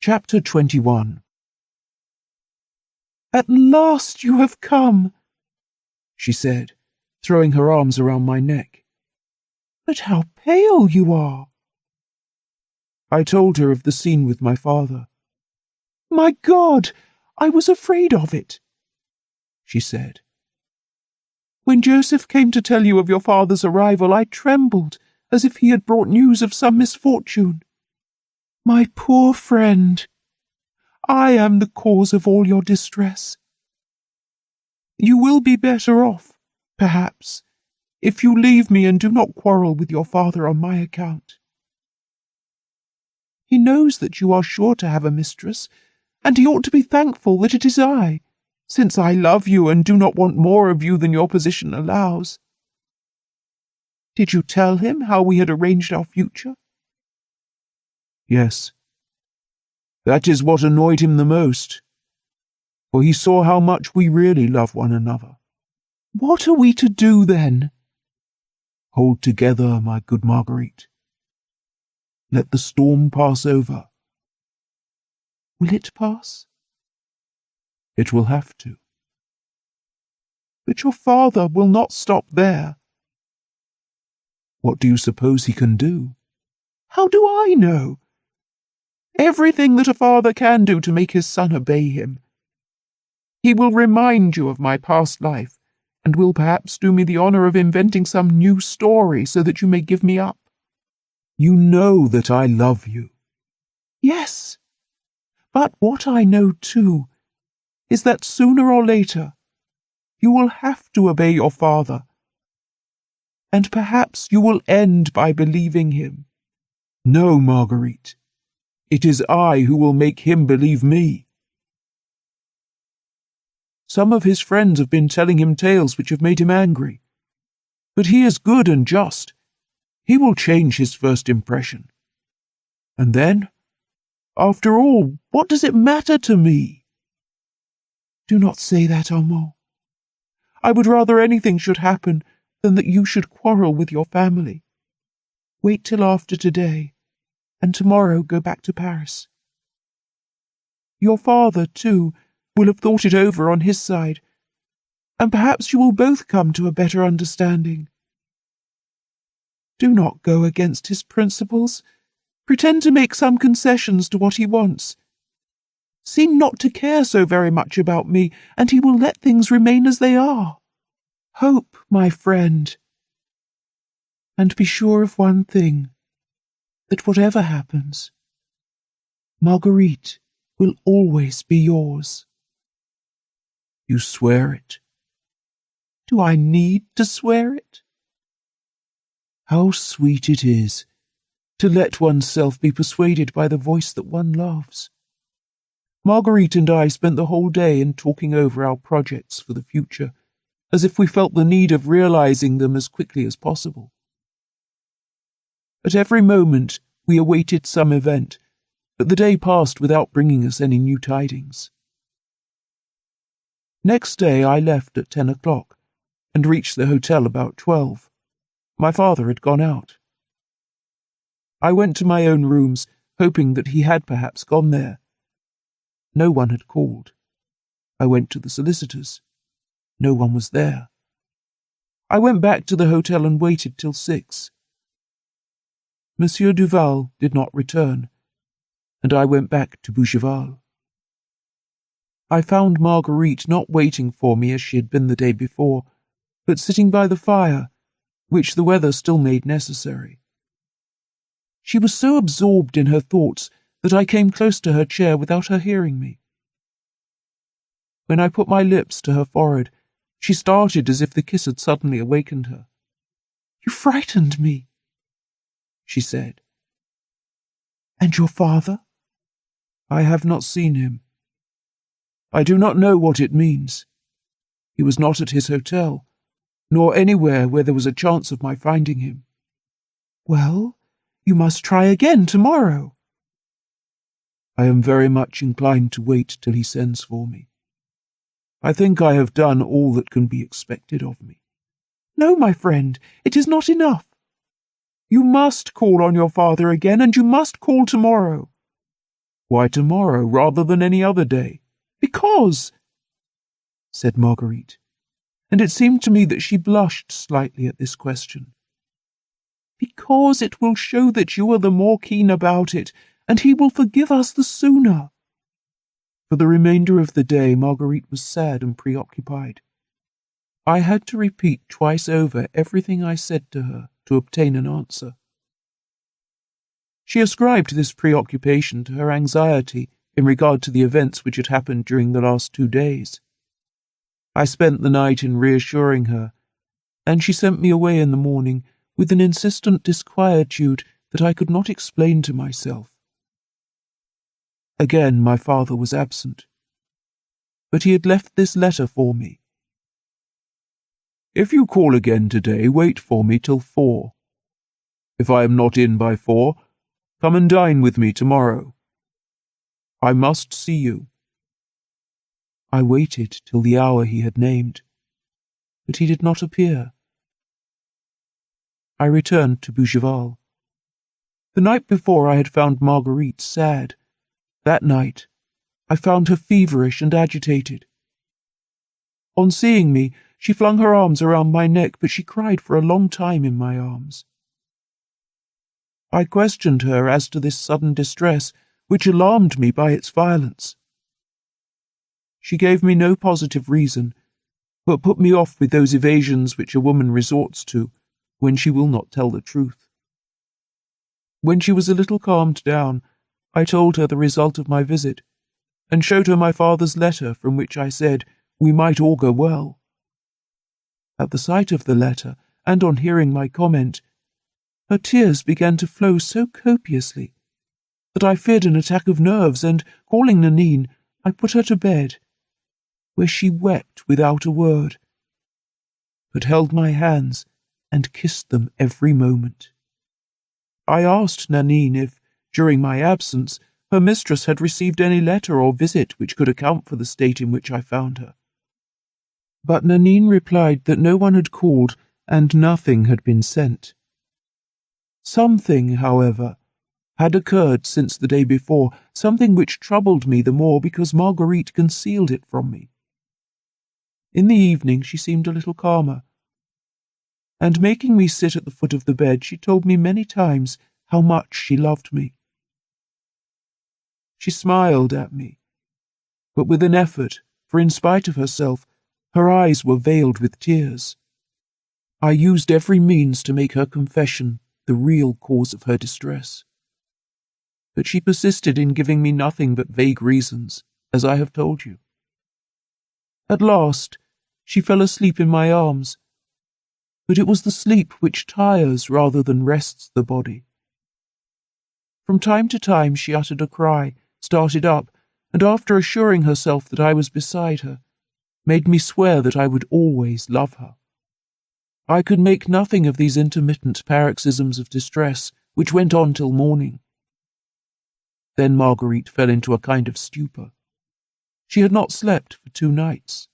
Chapter 21. "At last you have come," she said, throwing her arms around my neck. "But how pale you are!" I told her of the scene with my father. "My God, I was afraid of it," she said. "When Joseph came to tell you of your father's arrival, I trembled as if he had brought news of some misfortune. My poor friend, I am the cause of all your distress. You will be better off, perhaps, if you leave me and do not quarrel with your father on my account. He knows that you are sure to have a mistress, and he ought to be thankful that it is I, since I love you and do not want more of you than your position allows. Did you tell him how we had arranged our future?" "Yes. That is what annoyed him the most, for he saw how much we really love one another." "What are we to do then?" "Hold together, my good Marguerite. Let the storm pass over." "Will it pass?" "It will have to." "But your father will not stop there." "What do you suppose he can do?" "How do I know? Everything that a father can do to make his son obey him. He will remind you of my past life, and will perhaps do me the honour of inventing some new story so that you may give me up." "You know that I love you." "Yes, but what I know too is that sooner or later you will have to obey your father, and perhaps you will end by believing him." "No, Marguerite. It is I who will make him believe me. Some of his friends have been telling him tales which have made him angry. But he is good and just. He will change his first impression. And then, after all, what does it matter to me?" "Do not say that, Armand. I would rather anything should happen than that you should quarrel with your family. Wait till after today, and tomorrow go back to Paris. Your father, too, will have thought it over on his side, and perhaps you will both come to a better understanding. Do not go against his principles. Pretend to make some concessions to what he wants. Seem not to care so very much about me, and he will let things remain as they are. Hope, my friend. And be sure of one thing, that whatever happens, Marguerite will always be yours." "You swear it?" "Do I need to swear it?" "How sweet it is to let oneself be persuaded by the voice that one loves." Marguerite and I spent the whole day in talking over our projects for the future, as if we felt the need of realizing them as quickly as possible. At every moment we awaited some event, but the day passed without bringing us any new tidings. Next day I left at 10 o'clock, and reached the hotel about 12. My father had gone out. I went to my own rooms, hoping that he had perhaps gone there. No one had called. I went to the solicitor's. No one was there. I went back to the hotel and waited till 6. Monsieur Duval did not return, and I went back to Bougival. I found Marguerite not waiting for me as she had been the day before, but sitting by the fire, which the weather still made necessary. She was so absorbed in her thoughts that I came close to her chair without her hearing me. When I put my lips to her forehead, she started as if the kiss had suddenly awakened her. "You frightened me," she said. "And your father?" "I have not seen him. I do not know what it means. He was not at his hotel, nor anywhere where there was a chance of my finding him." "Well, you must try again tomorrow." "I am very much inclined to wait till he sends for me. I think I have done all that can be expected of me." "No, my friend, it is not enough. You must call on your father again, and you must call tomorrow." Why tomorrow rather than any other day? Because, said Marguerite, and it seemed to me that she blushed slightly at this question. Because it will show that you are the more keen about it, and he will forgive us the sooner. For the remainder of the day, Marguerite was sad and preoccupied. I had to repeat twice over everything I said to her to obtain an answer. She ascribed this preoccupation to her anxiety in regard to the events which had happened during the last 2 days. I spent the night in reassuring her, and she sent me away in the morning with an insistent disquietude that I could not explain to myself. Again my father was absent, but he had left this letter for me. If you call again today, wait for me till 4. If I am not in by 4, come and dine with me tomorrow. I must see you. I waited till the hour he had named, but he did not appear. I returned to Bougival. The night before I had found Marguerite sad. That night I found her feverish and agitated. On seeing me, she flung her arms around my neck, but she cried for a long time in my arms. I questioned her as to this sudden distress, which alarmed me by its violence. She gave me no positive reason, but put me off with those evasions which a woman resorts to when she will not tell the truth. When she was a little calmed down, I told her the result of my visit, and showed her my father's letter from which I said we might all go well. At the sight of the letter, and on hearing my comment, her tears began to flow so copiously that I feared an attack of nerves, and, calling Nanine, I put her to bed, where she wept without a word, but held my hands and kissed them every moment. I asked Nanine if, during my absence, her mistress had received any letter or visit which could account for the state in which I found her. But Nanine replied that no one had called and nothing had been sent. Something, however, had occurred since the day before, something which troubled me the more because Marguerite concealed it from me. In the evening she seemed a little calmer, and making me sit at the foot of the bed, she told me many times how much she loved me. She smiled at me, but with an effort, for in spite of herself, her eyes were veiled with tears. I used every means to make her confession the real cause of her distress, but she persisted in giving me nothing but vague reasons, as I have told you. At last, she fell asleep in my arms, but it was the sleep which tires rather than rests the body. From time to time she uttered a cry, started up, and after assuring herself that I was beside her, made me swear that I would always love her. I could make nothing of these intermittent paroxysms of distress, which went on till morning. Then Marguerite fell into a kind of stupor. She had not slept for 2 nights.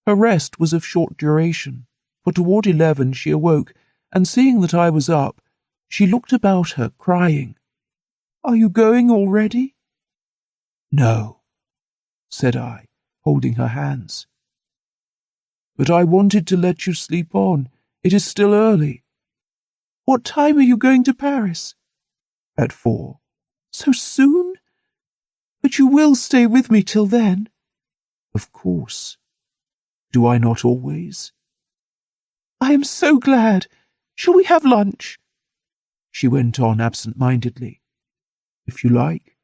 Her rest was of short duration, for toward 11 she awoke, and seeing that I was up, she looked about her, crying, "Are you going already?" "No," said I, holding her hands. "But I wanted to let you sleep on. It is still early." "What time are you going to Paris?" "At 4. "So soon? But you will stay with me till then?" "Of course. Do I not always?" "I am so glad. Shall we have lunch?" she went on absent-mindedly. "If you like."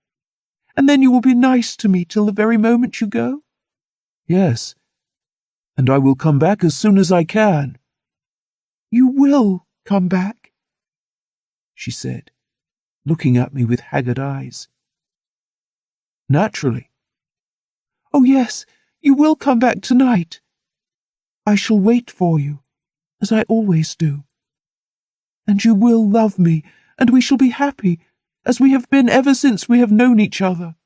"And then you will be nice to me till the very moment you go?" "Yes, and I will come back as soon as I can." "You will come back?" she said, looking at me with haggard eyes. "Naturally." "Oh yes, you will come back tonight. I shall wait for you, as I always do. And you will love me, and we shall be happy, as we have been ever since we have known each other."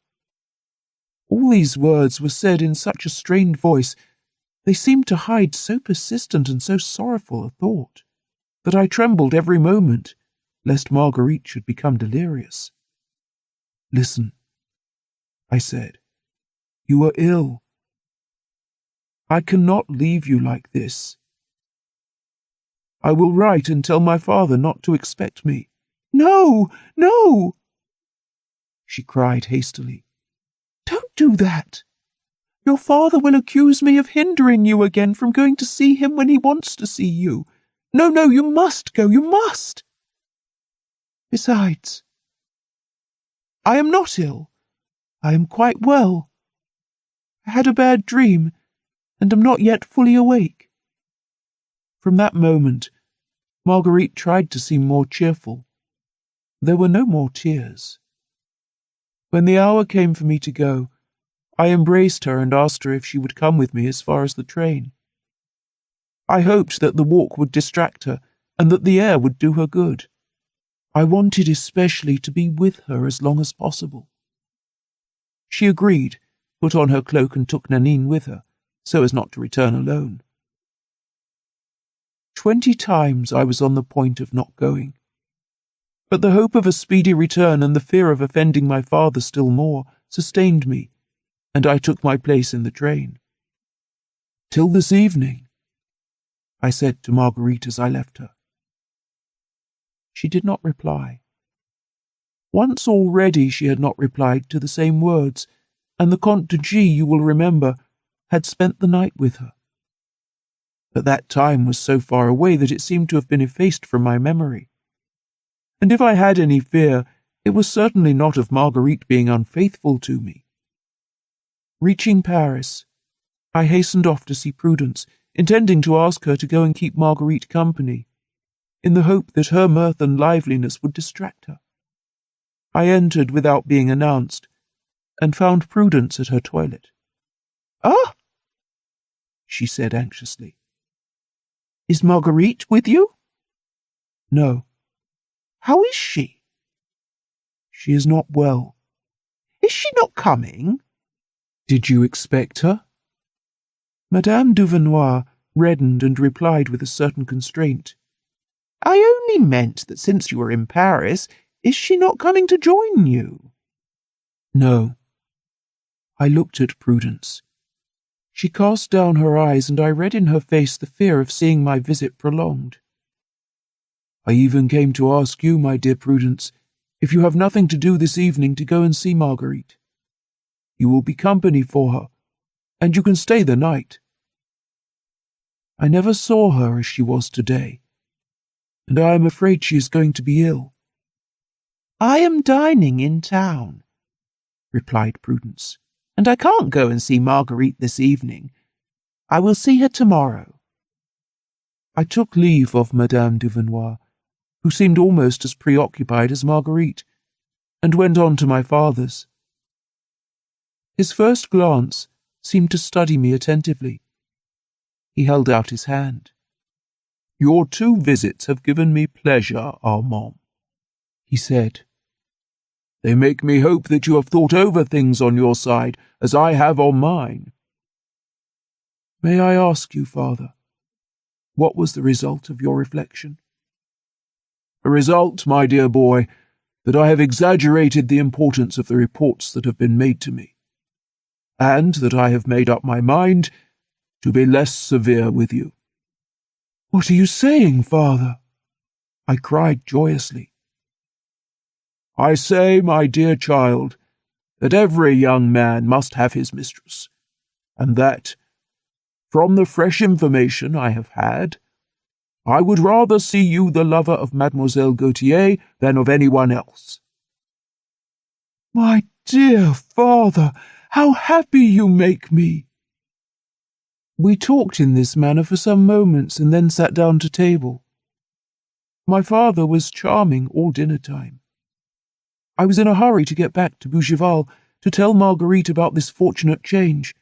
All these words were said in such a strained voice, they seemed to hide so persistent and so sorrowful a thought, that I trembled every moment, lest Marguerite should become delirious. Listen, I said. You are ill. I cannot leave you like this. I will write and tell my father not to expect me. No, no, she cried hastily. Don't do that. Your father will accuse me of hindering you again from going to see him when he wants to see you. No, no, you must go, you must. Besides, I am not ill. I am quite well. I had a bad dream, and am not yet fully awake. From that moment, Marguerite tried to seem more cheerful. There were no more tears. When the hour came for me to go, I embraced her and asked her if she would come with me as far as the train. I hoped that the walk would distract her and that the air would do her good. I wanted especially to be with her as long as possible. She agreed, put on her cloak and took Nanine with her, so as not to return alone. 20 times I was on the point of not going, but the hope of a speedy return and the fear of offending my father still more sustained me, and I took my place in the train. Till this evening, I said to Marguerite as I left her. She did not reply. Once already she had not replied to the same words, and the Comte de G, you will remember, had spent the night with her. But that time was so far away that it seemed to have been effaced from my memory. And if I had any fear, it was certainly not of Marguerite being unfaithful to me. Reaching Paris, I hastened off to see Prudence, intending to ask her to go and keep Marguerite company, in the hope that her mirth and liveliness would distract her. I entered without being announced, and found Prudence at her toilet. "Ah," she said anxiously. "Is Marguerite with you?" "No." "How is she?" "She is not well." "Is she not coming?" "Did you expect her?" Madame Duvernois reddened and replied with a certain constraint. "I only meant that since you are in Paris, is she not coming to join you?" "No." I looked at Prudence. She cast down her eyes, and I read in her face the fear of seeing my visit prolonged. "I even came to ask you, my dear Prudence, if you have nothing to do this evening to go and see Marguerite. You will be company for her, and you can stay the night. I never saw her as she was today, and I am afraid she is going to be ill." "I am dining in town," replied Prudence, "and I can't go and see Marguerite this evening. I will see her tomorrow." I took leave of Madame Duvernois, who seemed almost as preoccupied as Marguerite, and went on to my father's. His first glance seemed to study me attentively. He held out his hand. "Your 2 visits have given me pleasure, Armand," he said. "They make me hope that you have thought over things on your side, as I have on mine." "May I ask you, father, what was the result of your reflection?" "The result, my dear boy, that I have exaggerated the importance of the reports that have been made to me, and that I have made up my mind to be less severe with you." "What are you saying, father?" I cried joyously. "I say, my dear child, that every young man must have his mistress, and that, from the fresh information I have had, I would rather see you the lover of Mademoiselle Gautier than of anyone else." "My dear father, how happy you make me!" We talked in this manner for some moments and then sat down to table. My father was charming all dinner time. I was in a hurry to get back to Bougival to tell Marguerite about this fortunate change,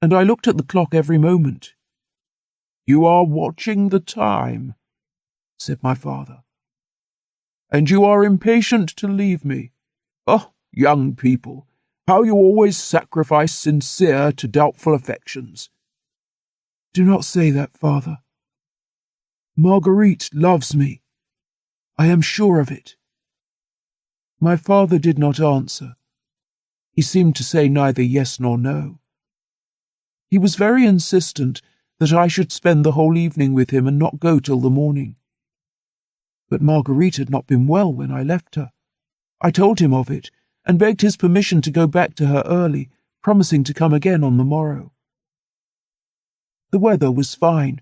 and I looked at the clock every moment. "You are watching the time," said my father, "and you are impatient to leave me. Oh, young people, how you always sacrifice sincere to doubtful affections." "Do not say that, father. Marguerite loves me. I am sure of it." My father did not answer, He seemed to say neither yes nor no. He was very insistent that I should spend the whole evening with him and not go till the morning. But Marguerite had not been well when I left her. I told him of it, and begged his permission to go back to her early, promising to come again on the morrow. The weather was fine.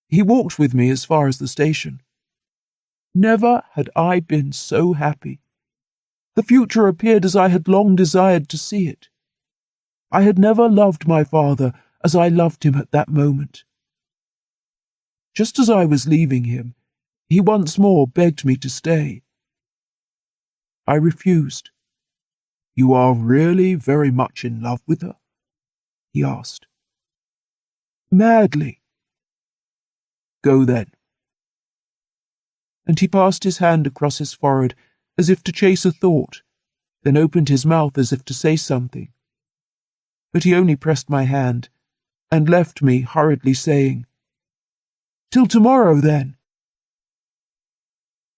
He walked with me as far as the station. Never had I been so happy. The future appeared as I had long desired to see it. I had never loved my father as I loved him at that moment. Just as I was leaving him, he once more begged me to stay. I refused. "You are really very much in love with her?" he asked. "Madly." "Go then." And he passed his hand across his forehead as if to chase a thought, then opened his mouth as if to say something. But he only pressed my hand, and left me hurriedly saying, "Till tomorrow, then."